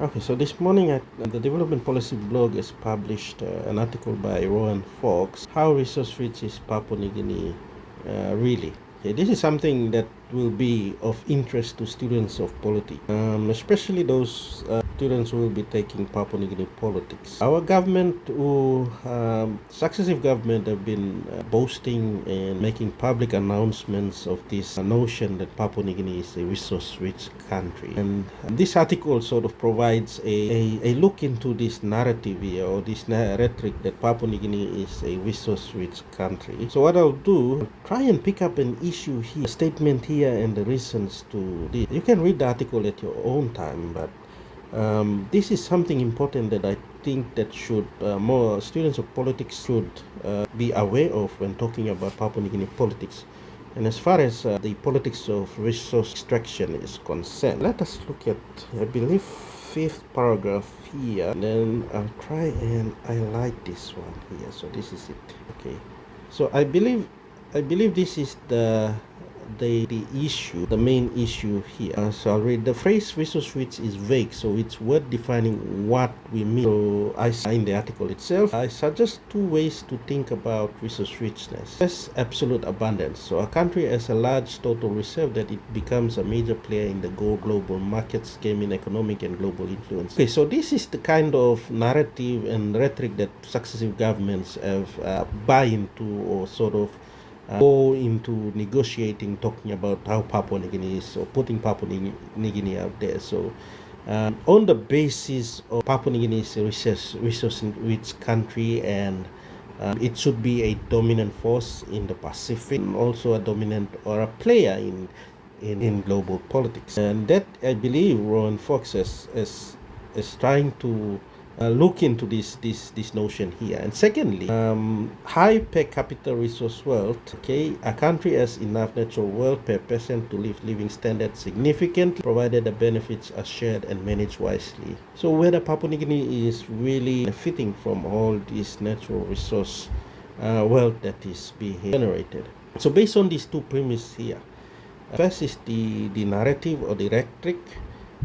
Okay, so this morning at the Development Policy blog has published an article by Rohan Fox, How Resource Rich is Papua New Guinea Really? Okay, this is something that will be of interest to students of politics, especially those students who will be taking Papua New Guinea politics. Our government, successive government, have been boasting and making public announcements of this notion that Papua New Guinea is a resource-rich country. And this article sort of provides a look into this narrative here, or this rhetoric that Papua New Guinea is a resource-rich country. So what I'll do, I'll try and pick up an issue here, a statement here, and the reasons to this. You can read the article at your own time, but this is something important that I think that should more students of politics should be aware of when talking about Papua New Guinea politics. And as far as the politics of resource extraction is concerned, let us look at, I believe, fifth paragraph here. And then I'll try and highlight this one here. So this is it. Okay. So I believe this is the issue, the main issue here. So I'll read. The phrase resource rich is vague, so it's worth defining what we mean. So in the article itself, I suggest two ways to think about resource richness. First, absolute abundance. So a country has a large total reserve that it becomes a major player in the global markets, gaining economic and global influence. Okay, so this is the kind of narrative and rhetoric that successive governments have buy into, or sort of go into negotiating, talking about how Papua New Guinea is, or putting Papua New Guinea out there. So on the basis of Papua New Guinea is a resource-rich country, and it should be a dominant force in the Pacific, and also a dominant or a player in global politics. And that, I believe, Rohan Fox is trying to look into this notion here. And secondly, high per capita resource wealth. Okay, a country has enough natural wealth per person to live living standards significantly, provided the benefits are shared and managed wisely. So whether Papua New Guinea is really benefiting from all this natural resource wealth that is being generated. So based on these two premises here, first is the narrative or the rhetoric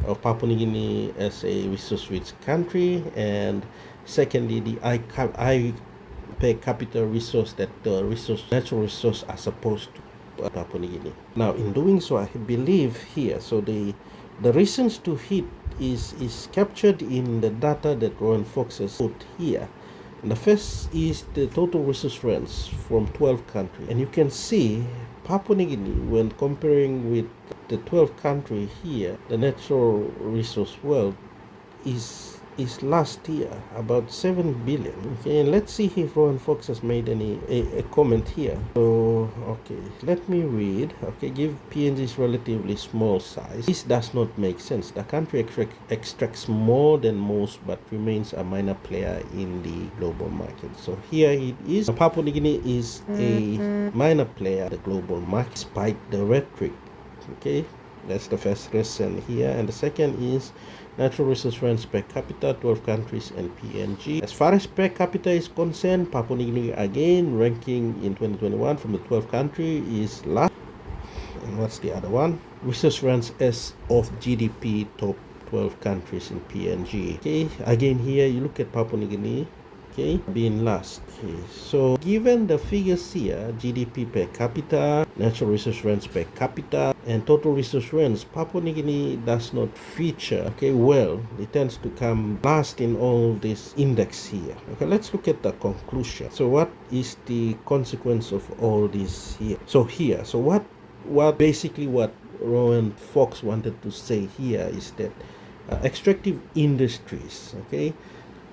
of Papua New Guinea as a resource-rich country, and secondly, the high per capita resource that the natural resource are supposed to Papua New Guinea. Now, in doing so, I believe here, so the reasons to hit is captured in the data that Rohan Fox has put here. And the first is the total resource rents from 12 countries, and you can see Papua New Guinea, when comparing with the 12 country here, the natural resource wealth is last year about 7 billion. Okay, and let's see if Rohan Fox has made any a comment here. So okay, let me read. Okay, give PNG's relatively small size. This does not make sense. The country extracts more than most but remains a minor player in the global market. So here it is. Papua New Guinea is a minor player in the global market despite the rhetoric. Okay, that's the first reason here. And the second is natural resource rents per capita, 12 countries and PNG. As far as per capita is concerned, Papua New Guinea again ranking in 2021 from the 12 country is last. And what's the other one? Resource rents as of GDP, top 12 countries in PNG. Okay, again here you look at Papua New Guinea, okay, being last. Okay, so given the figures here, GDP per capita, natural resource rents per capita, and total resource rents, Papua New Guinea does not feature, okay, well. It tends to come last in all this index here. Okay, let's look at the conclusion. So what is the consequence of all this here? So what basically what Rohan Fox wanted to say here is that extractive industries, okay,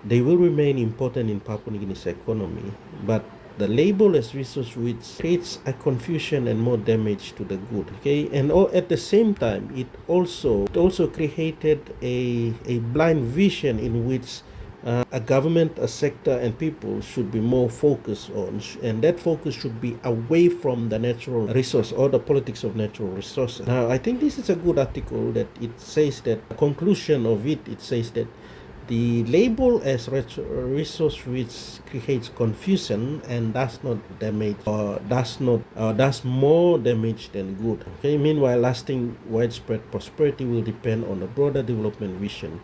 they will remain important in Papua New Guinea's economy, but the label as resource rich creates a confusion and more damage to the good. Okay, and at the same time, it also created a blind vision in which a government, a sector, and people should be more focused on, and that focus should be away from the natural resource or the politics of natural resources. Now, I think this is a good article that it says that the conclusion of it says that the label as resource rich creates confusion and does not damage, or does more damage than good. Okay, meanwhile, lasting widespread prosperity will depend on a broader development vision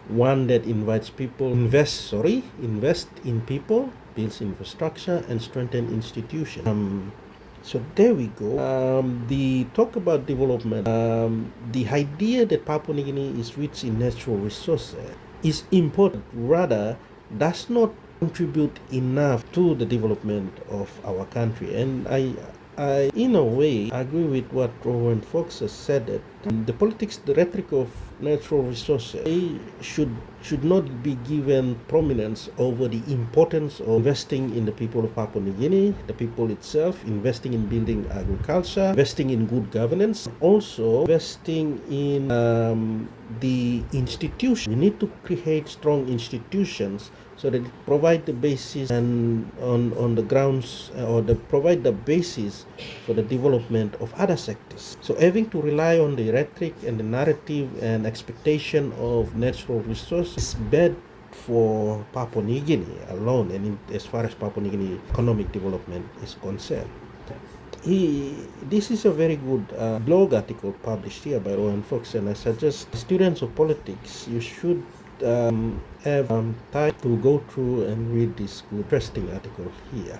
one that invites people invest in people, builds infrastructure, and strengthen institutions. So there we go. The talk about development. The idea that Papua New Guinea is rich in natural resources is important. Rather, does not contribute enough to the development of our country. And I in a way, agree with what Rohan Fox has said that the politics, the rhetoric of natural resources, they should not be given prominence over the importance of investing in the people of Papua New Guinea, the people itself, investing in building agriculture, investing in good governance, also investing in the institution. We need to create strong institutions so that it provide the basis and on the grounds or provide the basis for the development of other sectors. So having to rely on the rhetoric and the narrative and expectation of natural resources is bad for Papua New Guinea alone, and as far as Papua New Guinea economic development is concerned. This is a very good blog article published here by Rohan Fox, and I suggest students of politics, you should have time to go through and read this good, interesting article here.